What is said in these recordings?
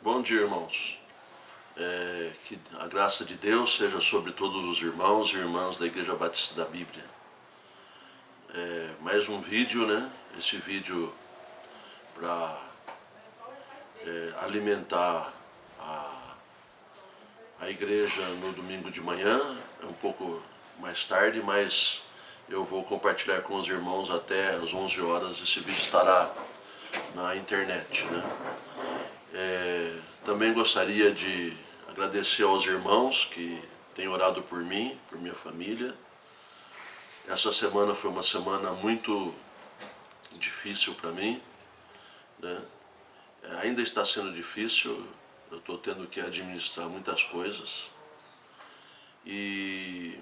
Bom dia, irmãos. Que a graça de Deus seja sobre todos os irmãos e irmãs da Igreja Batista da Bíblia. Mais um vídeo, né? Esse vídeo para alimentar a igreja no domingo de manhã. É um pouco mais tarde, mas eu vou compartilhar com os irmãos até às 11 horas. Esse vídeo estará na internet, né? Também gostaria de agradecer aos irmãos que têm orado por mim, por minha família. Essa semana foi uma semana muito difícil para mim, né? Ainda está sendo difícil, eu estou tendo que administrar muitas coisas e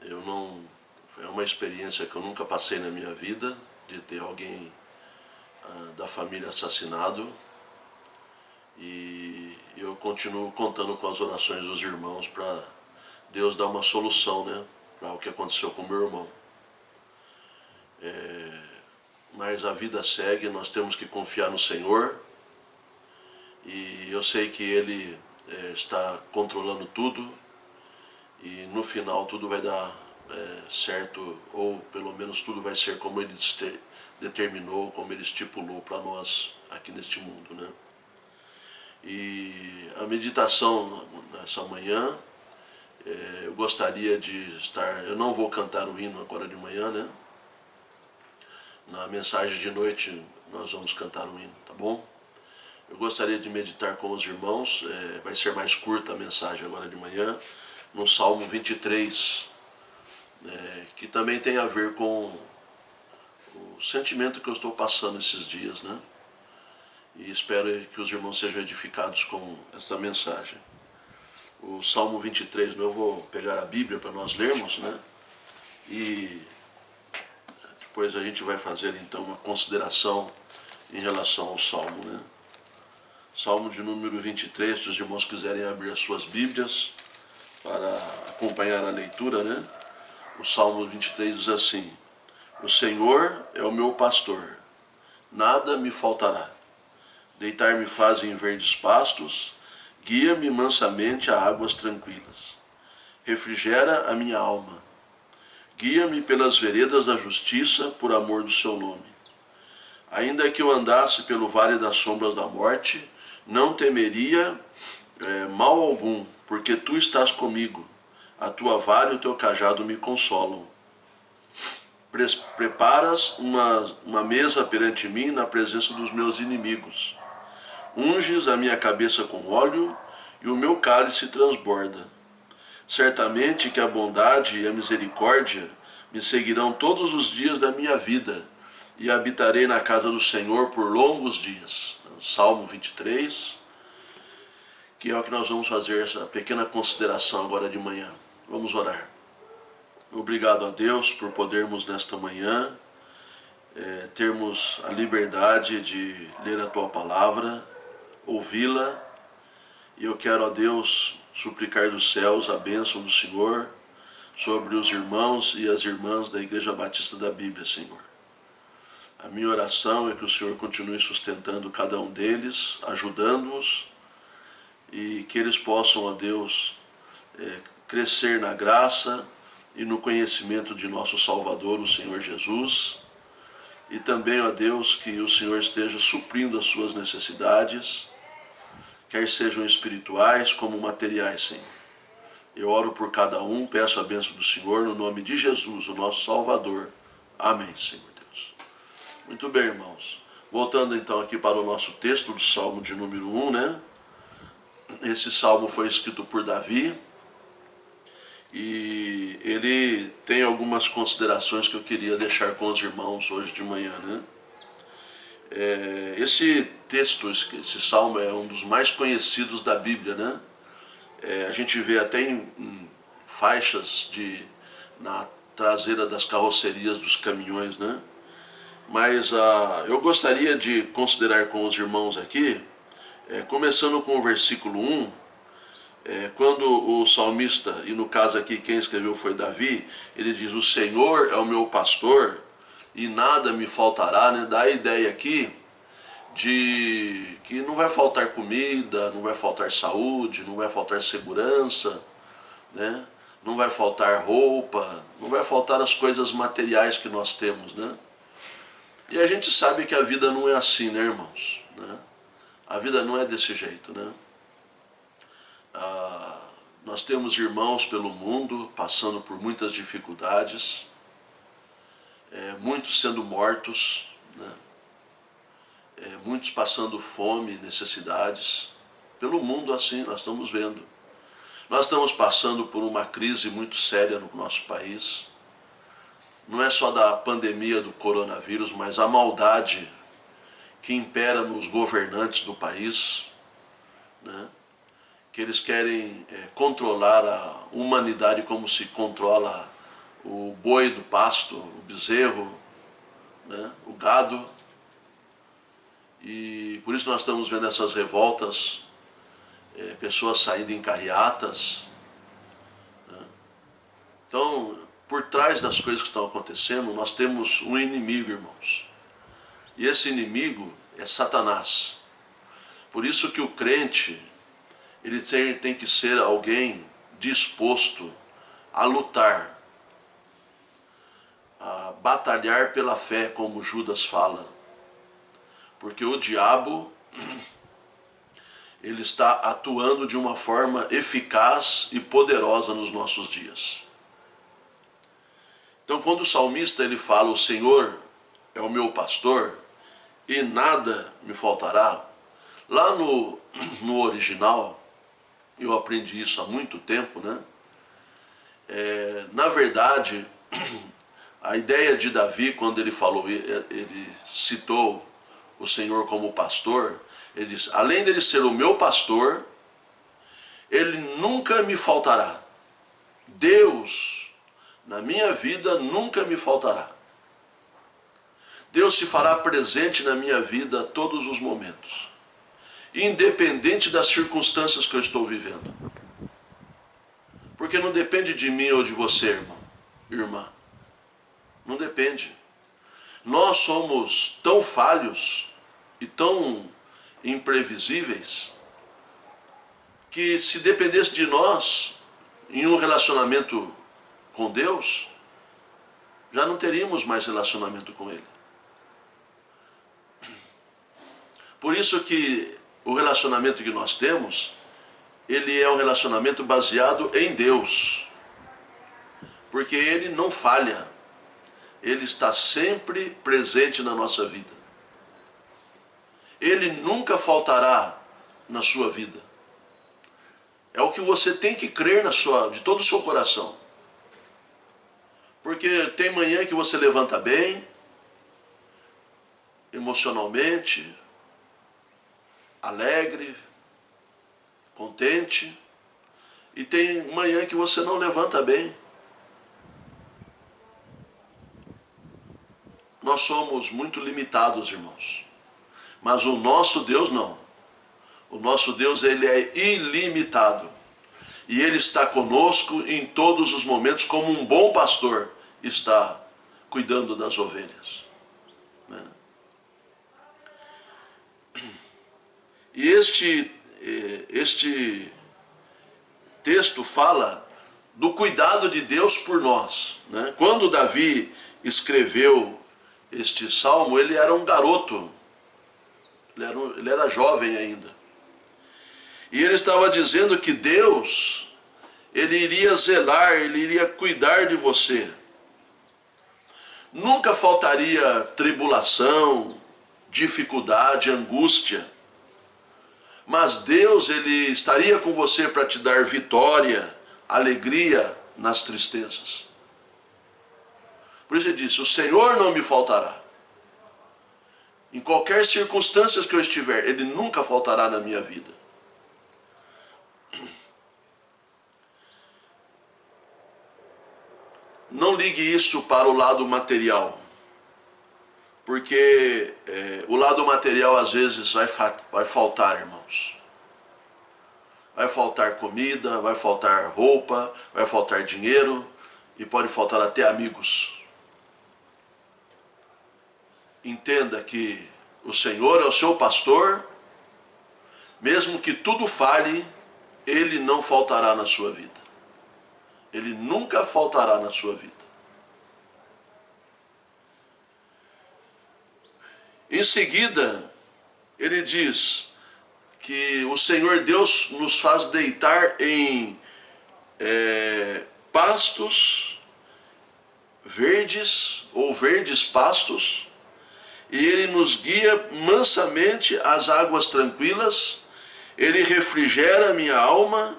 é uma experiência que eu nunca passei na minha vida, de ter alguém da família assassinado. E eu continuo contando com as orações dos irmãos para Deus dar uma solução, né, para o que aconteceu com meu irmão. Mas a vida segue, nós temos que confiar no Senhor. E eu sei que Ele está controlando tudo. E no final tudo vai dar certo, ou pelo menos tudo vai ser como Ele determinou, como Ele estipulou para nós aqui neste mundo, né? E a meditação nessa manhã, eu gostaria de estar... Eu não vou cantar o hino agora de manhã, né? Na mensagem de noite nós vamos cantar o hino, tá bom? Eu gostaria de meditar com os irmãos, vai ser mais curta a mensagem agora de manhã, no Salmo 23, que também tem a ver com o sentimento que eu estou passando esses dias, né? E espero que os irmãos sejam edificados com esta mensagem. O Salmo 23, eu vou pegar a Bíblia para nós lermos, né? E depois a gente vai fazer então uma consideração em relação ao Salmo, né? Salmo de número 23, se os irmãos quiserem abrir as suas Bíblias para acompanhar a leitura, né? O Salmo 23 diz assim: O Senhor é o meu pastor, nada me faltará. Deitar-me faz em verdes pastos, guia-me mansamente a águas tranquilas. Refrigera a minha alma. Guia-me pelas veredas da justiça, por amor do seu nome. Ainda que eu andasse pelo vale das sombras da morte, não temeria mal algum, porque tu estás comigo. A tua vara e o teu cajado me consolam. Preparas uma mesa perante mim na presença dos meus inimigos. Unges a minha cabeça com óleo e o meu cálice transborda. Certamente que a bondade e a misericórdia me seguirão todos os dias da minha vida e habitarei na casa do Senhor por longos dias. Salmo 23, que é o que nós vamos fazer essa pequena consideração agora de manhã. Vamos orar. Obrigado a Deus por podermos nesta manhã termos a liberdade de ler a Tua Palavra, ouvi-la, e eu quero a Deus suplicar dos céus a bênção do Senhor sobre os irmãos e as irmãs da Igreja Batista da Bíblia, Senhor. A minha oração é que o Senhor continue sustentando cada um deles, ajudando-os, e que eles possam, ó Deus, crescer na graça e no conhecimento de nosso Salvador, o Senhor Jesus, e também, ó Deus, que o Senhor esteja suprindo as suas necessidades, quer sejam espirituais como materiais, Senhor. Eu oro por cada um, peço a bênção do Senhor no nome de Jesus, o nosso Salvador. Amém, Senhor Deus. Muito bem, irmãos. Voltando então aqui para o nosso texto do Salmo de número 1, né? Esse salmo foi escrito por Davi e ele tem algumas considerações que eu queria deixar com os irmãos hoje de manhã, né? Esse texto, esse salmo é um dos mais conhecidos da Bíblia, né? A gente vê até em faixas na traseira das carrocerias dos caminhões, né? Mas eu gostaria de considerar com os irmãos aqui, começando com o versículo 1, quando o salmista, e no caso aqui quem escreveu foi Davi, ele diz: o Senhor é o meu pastor e nada me faltará, né? Dá a ideia aqui de que não vai faltar comida, não vai faltar saúde, não vai faltar segurança, né? Não vai faltar roupa, não vai faltar as coisas materiais que nós temos, né? E a gente sabe que a vida não é assim, né, irmãos? Né? A vida não é desse jeito, né? Nós temos irmãos pelo mundo passando por muitas dificuldades, muitos sendo mortos, né? Muitos passando fome, necessidades. Pelo mundo assim, nós estamos vendo. Nós estamos passando por uma crise muito séria no nosso país. Não é só da pandemia do coronavírus, mas a maldade que impera nos governantes do país, né? Que eles querem controlar a humanidade como se controla o boi do pasto, o bezerro, né? O gado. E por isso nós estamos vendo essas revoltas, pessoas saindo em carreatas, né? Então, por trás das coisas que estão acontecendo, nós temos um inimigo, irmãos. E esse inimigo é Satanás. Por isso que o crente, ele tem que ser alguém disposto a lutar, a batalhar pela fé, como Judas fala. Porque o diabo, ele está atuando de uma forma eficaz e poderosa nos nossos dias. Então, quando o salmista ele fala, o Senhor é o meu pastor e nada me faltará, lá no original, eu aprendi isso há muito tempo, né? Na verdade, a ideia de Davi, quando ele falou, ele citou o Senhor como pastor, ele diz, além dele ser o meu pastor, ele nunca me faltará. Deus, na minha vida, nunca me faltará. Deus se fará presente na minha vida a todos os momentos, independente das circunstâncias que eu estou vivendo. Porque não depende de mim ou de você, irmão, irmã. Não depende. Nós somos tão falhos e tão imprevisíveis que se dependesse de nós em um relacionamento com Deus, já não teríamos mais relacionamento com Ele. Por isso que o relacionamento que nós temos, ele é um relacionamento baseado em Deus. Porque Ele não falha. Ele está sempre presente na nossa vida. Ele nunca faltará na sua vida. É o que você tem que crer de todo o seu coração. Porque tem manhã que você levanta bem, emocionalmente, alegre, contente, e tem manhã que você não levanta bem. Nós somos muito limitados, irmãos. Mas o nosso Deus não. O nosso Deus, ele é ilimitado. E ele está conosco em todos os momentos, como um bom pastor está cuidando das ovelhas, né? E este texto fala do cuidado de Deus por nós, né? Quando Davi escreveu este salmo, ele era um garoto, ele era jovem ainda. E ele estava dizendo que Deus, ele iria zelar, ele iria cuidar de você. Nunca faltaria tribulação, dificuldade, angústia. Mas Deus, ele estaria com você para te dar vitória, alegria nas tristezas. Por isso ele disse, o Senhor não me faltará. Em qualquer circunstância que eu estiver, Ele nunca faltará na minha vida. Não ligue isso para o lado material. Porque o lado material às vezes vai faltar, irmãos. Vai faltar comida, vai faltar roupa, vai faltar dinheiro e pode faltar até amigos. Entenda que o Senhor é o seu pastor, mesmo que tudo falhe, Ele não faltará na sua vida. Ele nunca faltará na sua vida. Em seguida, ele diz que o Senhor Deus nos faz deitar em pastos verdes, ou verdes pastos, e Ele nos guia mansamente às águas tranquilas. Ele refrigera a minha alma,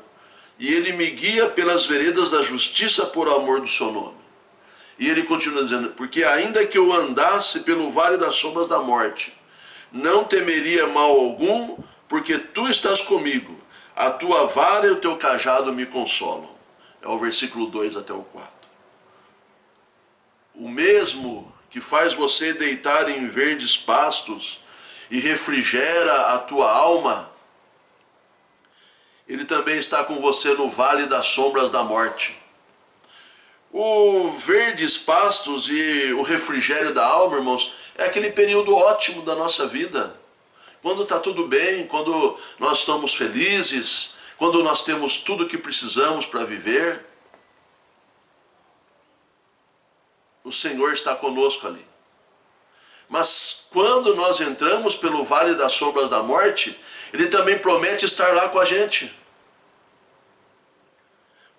e Ele me guia pelas veredas da justiça por amor do seu nome. E ele continua dizendo, porque ainda que eu andasse pelo vale das sombras da morte, não temeria mal algum, porque tu estás comigo, a tua vara e o teu cajado me consolam. É o versículo 2 até o 4. O mesmo que faz você deitar em verdes pastos e refrigera a tua alma, Ele também está com você no vale das sombras da morte. O verdes pastos e o refrigério da alma, irmãos, é aquele período ótimo da nossa vida. Quando está tudo bem, quando nós estamos felizes, quando nós temos tudo o que precisamos para viver. O Senhor está conosco ali. Mas quando nós entramos pelo vale das sombras da morte, Ele também promete estar lá com a gente.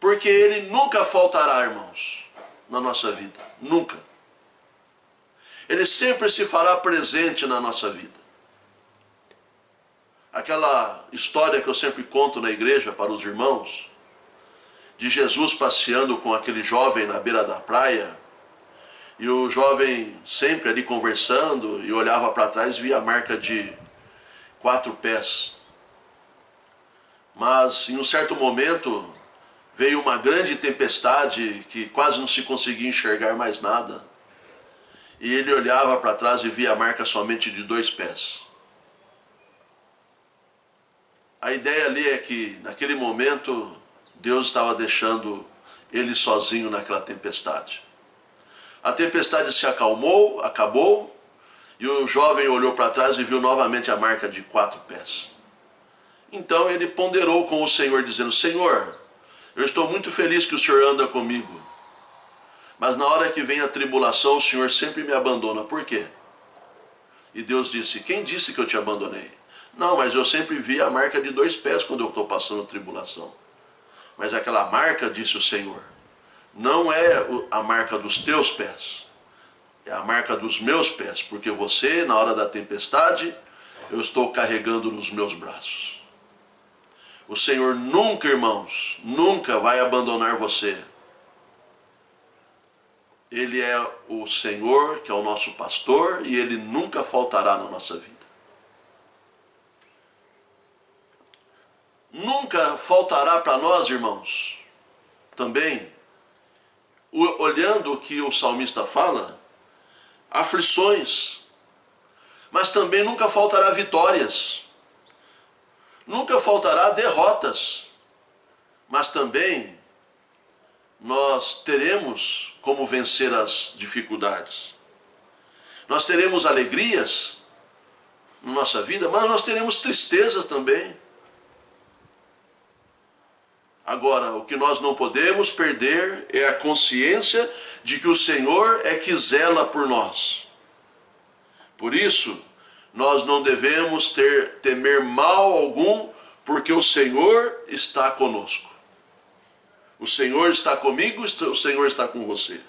Porque Ele nunca faltará, irmãos, na nossa vida. Nunca. Ele sempre se fará presente na nossa vida. Aquela história que eu sempre conto na igreja para os irmãos, de Jesus passeando com aquele jovem na beira da praia, e o jovem sempre ali conversando, e olhava para trás e via a marca de 4 pés. Mas em um certo momento veio uma grande tempestade que quase não se conseguia enxergar mais nada. E ele olhava para trás e via a marca somente de 2 pés. A ideia ali é que naquele momento Deus estava deixando ele sozinho naquela tempestade. A tempestade se acalmou, acabou, e o jovem olhou para trás e viu novamente a marca de 4 pés. Então ele ponderou com o Senhor, dizendo, Senhor, eu estou muito feliz que o Senhor anda comigo, mas na hora que vem a tribulação, o Senhor sempre me abandona. Por quê? E Deus disse, quem disse que eu te abandonei? Não, mas eu sempre vi a marca de 2 pés quando eu estou passando tribulação. Mas aquela marca, disse o Senhor, não é a marca dos teus pés, é a marca dos meus pés, porque você, na hora da tempestade, eu estou carregando nos meus braços. O Senhor nunca, irmãos, nunca vai abandonar você. Ele é o Senhor, que é o nosso pastor, e Ele nunca faltará na nossa vida. Nunca faltará para nós, irmãos, também, olhando o que o salmista fala, aflições, mas também nunca faltará vitórias, nunca faltará derrotas, mas também nós teremos como vencer as dificuldades. Nós teremos alegrias na nossa vida, mas nós teremos tristezas também. Agora, o que nós não podemos perder é a consciência de que o Senhor é que zela por nós. Por isso, nós não devemos temer mal algum, porque o Senhor está conosco. O Senhor está comigo, o Senhor está com você.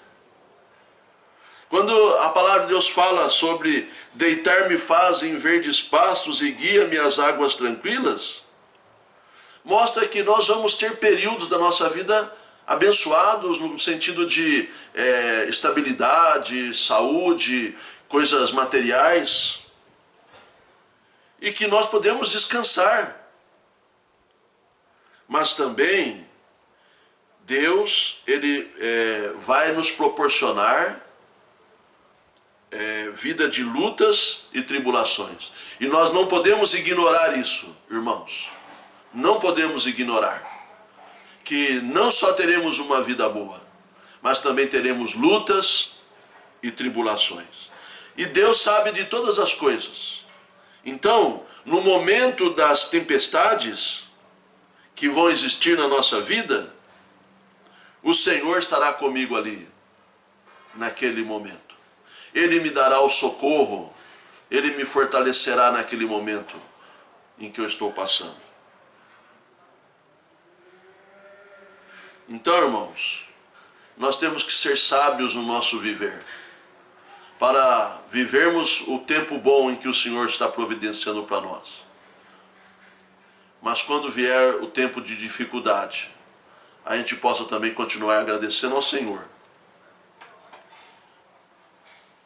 Quando a palavra de Deus fala sobre deitar-me faz em verdes pastos e guia-me às águas tranquilas, mostra que nós vamos ter períodos da nossa vida abençoados no sentido de estabilidade, saúde, coisas materiais, e que nós podemos descansar. Mas também Deus, Ele vai nos proporcionar vida de lutas e tribulações. E nós não podemos ignorar isso, irmãos. Não podemos ignorar que não só teremos uma vida boa, mas também teremos lutas e tribulações. E Deus sabe de todas as coisas. Então, no momento das tempestades que vão existir na nossa vida, o Senhor estará comigo ali, naquele momento. Ele me dará o socorro, Ele me fortalecerá naquele momento em que eu estou passando. Então, irmãos, nós temos que ser sábios no nosso viver, para vivermos o tempo bom em que o Senhor está providenciando para nós. Mas quando vier o tempo de dificuldade, a gente possa também continuar agradecendo ao Senhor.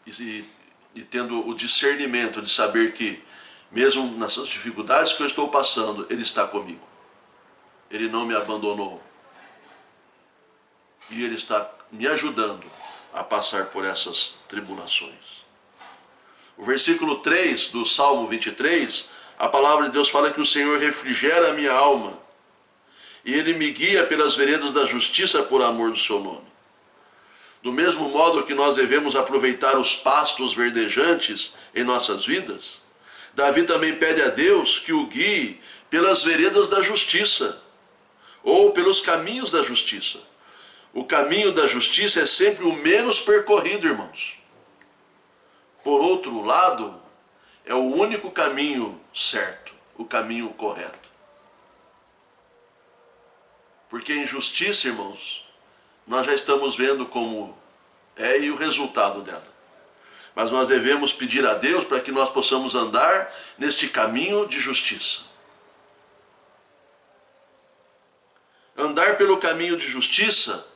E tendo o discernimento de saber que, mesmo nessas dificuldades que eu estou passando, Ele está comigo. Ele não me abandonou. E Ele está me ajudando a passar por essas tribulações. O versículo 3 do Salmo 23, a palavra de Deus fala que o Senhor refrigera a minha alma e Ele me guia pelas veredas da justiça por amor do seu nome. Do mesmo modo que nós devemos aproveitar os pastos verdejantes em nossas vidas, Davi também pede a Deus que o guie pelas veredas da justiça, ou pelos caminhos da justiça. O caminho da justiça é sempre o menos percorrido, irmãos. Por outro lado, é o único caminho certo, o caminho correto. Porque a injustiça, irmãos, nós já estamos vendo como é e o resultado dela. Mas nós devemos pedir a Deus para que nós possamos andar neste caminho de justiça. Andar pelo caminho de justiça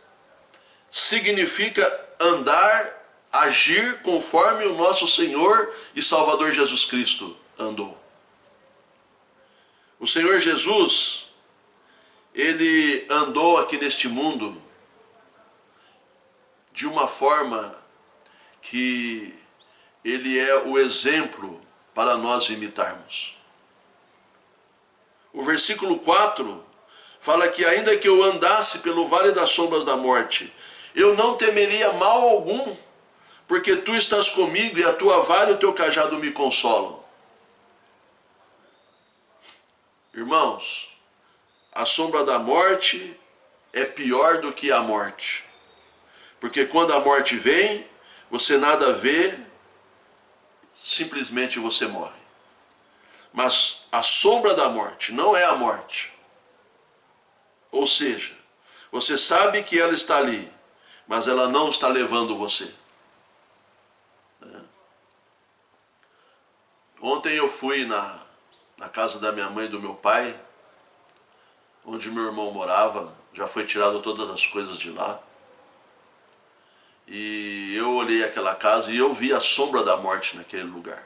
significa andar, agir conforme o nosso Senhor e Salvador Jesus Cristo andou. O Senhor Jesus, Ele andou aqui neste mundo de uma forma que Ele é o exemplo para nós imitarmos. O versículo 4 fala que ainda que eu andasse pelo vale das sombras da morte, eu não temeria mal algum, porque tu estás comigo e a tua vara e o teu cajado me consolam. Irmãos, a sombra da morte é pior do que a morte. Porque quando a morte vem, você nada vê, simplesmente você morre. Mas a sombra da morte não é a morte. Ou seja, você sabe que ela está ali, mas ela não está levando você. Ontem eu fui na casa da minha mãe e do meu pai, onde meu irmão morava, já foi tirado todas as coisas de lá. E eu olhei aquela casa e eu vi a sombra da morte naquele lugar.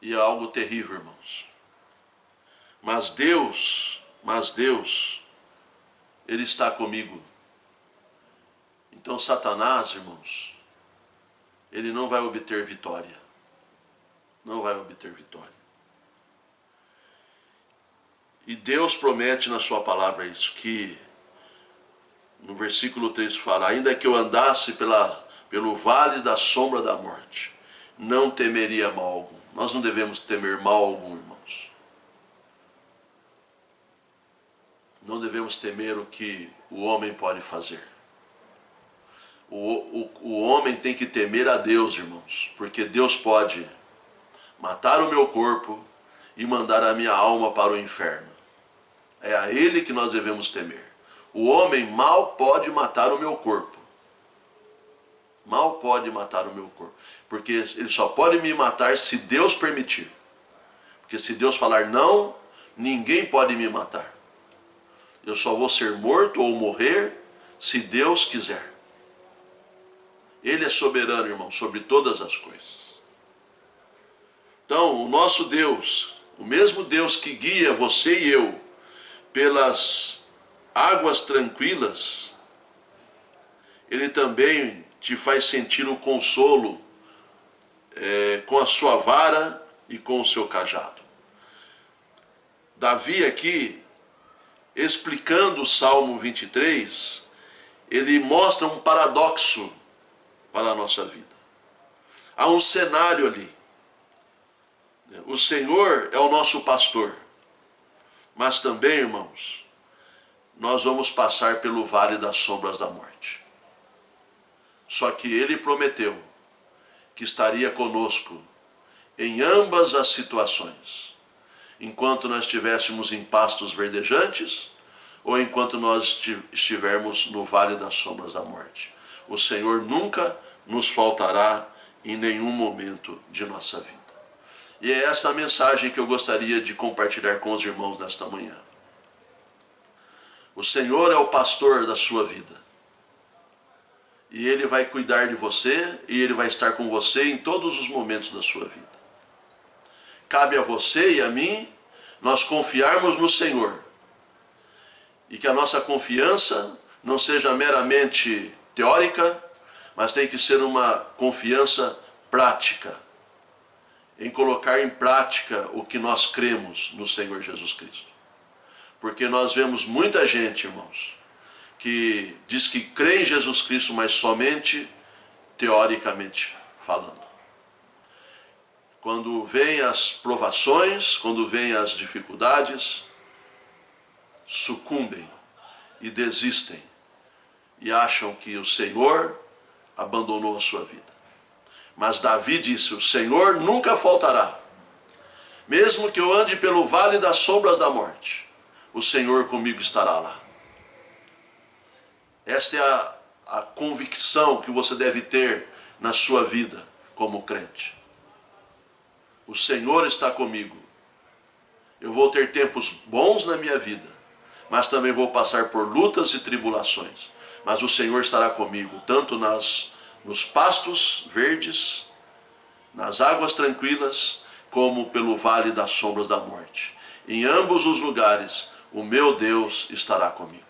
E é algo terrível, irmãos. Mas Deus, Ele está comigo. Então Satanás, irmãos, ele não vai obter vitória. Não vai obter vitória. E Deus promete na sua palavra isso, que no versículo 3 fala, ainda que eu andasse pelo vale da sombra da morte, não temeria mal algum. Nós não devemos temer mal algum, irmãos. Não devemos temer o que o homem pode fazer. O homem tem que temer a Deus, irmãos, porque Deus pode matar o meu corpo e mandar a minha alma para o inferno. É a Ele que nós devemos temer. O homem mal pode matar o meu corpo. Mal pode matar o meu corpo. Porque ele só pode me matar se Deus permitir. Porque se Deus falar não, ninguém pode me matar. Eu só vou ser morto ou morrer se Deus quiser. Ele é soberano, irmão, sobre todas as coisas. Então, o nosso Deus, o mesmo Deus que guia você e eu pelas águas tranquilas, Ele também te faz sentir o consolo com a sua vara e com o seu cajado. Davi aqui, explicando o Salmo 23, ele mostra um paradoxo para a nossa vida. Há um cenário ali. O Senhor é o nosso pastor, mas também, irmãos, nós vamos passar pelo vale das sombras da morte. Só que Ele prometeu que estaria conosco em ambas as situações, enquanto nós estivéssemos em pastos verdejantes ou enquanto nós estivermos no vale das sombras da morte. O Senhor nunca nos faltará em nenhum momento de nossa vida. E é essa a mensagem que eu gostaria de compartilhar com os irmãos nesta manhã. O Senhor é o pastor da sua vida. E Ele vai cuidar de você e Ele vai estar com você em todos os momentos da sua vida. Cabe a você e a mim nós confiarmos no Senhor. E que a nossa confiança não seja meramente teórica, mas tem que ser uma confiança prática, em colocar em prática o que nós cremos no Senhor Jesus Cristo. Porque nós vemos muita gente, irmãos, que diz que crê em Jesus Cristo, mas somente teoricamente falando. Quando vêm as provações, quando vêm as dificuldades, sucumbem e desistem e acham que o Senhor abandonou a sua vida. Mas Davi disse: o Senhor nunca faltará. Mesmo que eu ande pelo vale das sombras da morte, o Senhor comigo estará lá. Esta é a convicção que você deve ter na sua vida como crente. O Senhor está comigo. Eu vou ter tempos bons na minha vida, mas também vou passar por lutas e tribulações. Mas o Senhor estará comigo, tanto nos pastos verdes, nas águas tranquilas, como pelo vale das sombras da morte. Em ambos os lugares, o meu Deus estará comigo.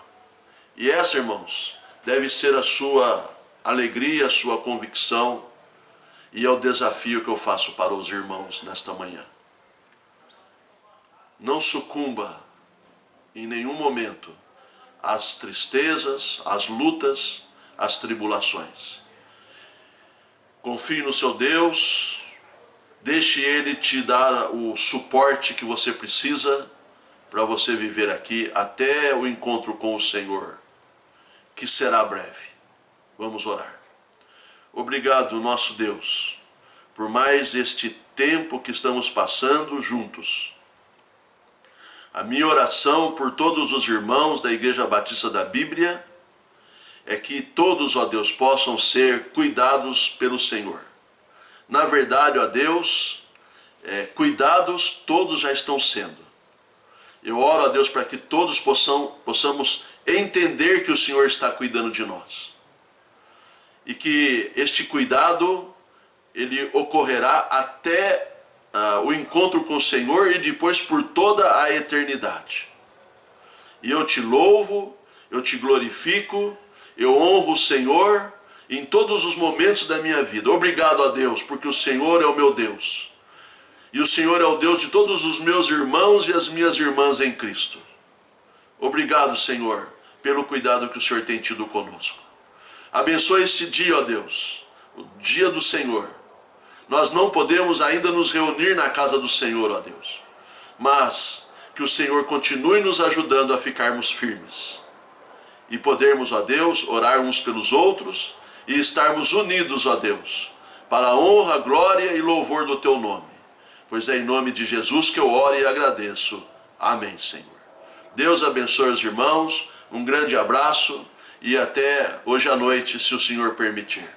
E essa, irmãos, deve ser a sua alegria, a sua convicção, e é o desafio que eu faço para os irmãos nesta manhã. Não sucumba em nenhum momento às tristezas, às lutas, às tribulações. Confie no seu Deus, deixe Ele te dar o suporte que você precisa para você viver aqui até o encontro com o Senhor, que será breve. Vamos orar. Obrigado, nosso Deus, por mais este tempo que estamos passando juntos. A minha oração por todos os irmãos da Igreja Batista da Bíblia é que todos, ó Deus, possam ser cuidados pelo Senhor. Na verdade, ó Deus, cuidados todos já estão sendo. Eu oro a Deus para que todos possamos entender que o Senhor está cuidando de nós. E que este cuidado, ele ocorrerá até o encontro com o Senhor e depois por toda a eternidade. E eu te louvo, eu te glorifico, eu honro o Senhor em todos os momentos da minha vida. Obrigado a Deus, porque o Senhor é o meu Deus. E o Senhor é o Deus de todos os meus irmãos e as minhas irmãs em Cristo. Obrigado, Senhor, pelo cuidado que o Senhor tem tido conosco. Abençoe esse dia, ó Deus, o dia do Senhor. Nós não podemos ainda nos reunir na casa do Senhor, ó Deus. Mas que o Senhor continue nos ajudando a ficarmos firmes. E podermos, ó Deus, orar uns pelos outros e estarmos unidos, ó Deus, para a honra, glória e louvor do Teu nome. Pois é em nome de Jesus que eu oro e agradeço. Amém, Senhor. Deus abençoe os irmãos, um grande abraço e até hoje à noite, se o Senhor permitir.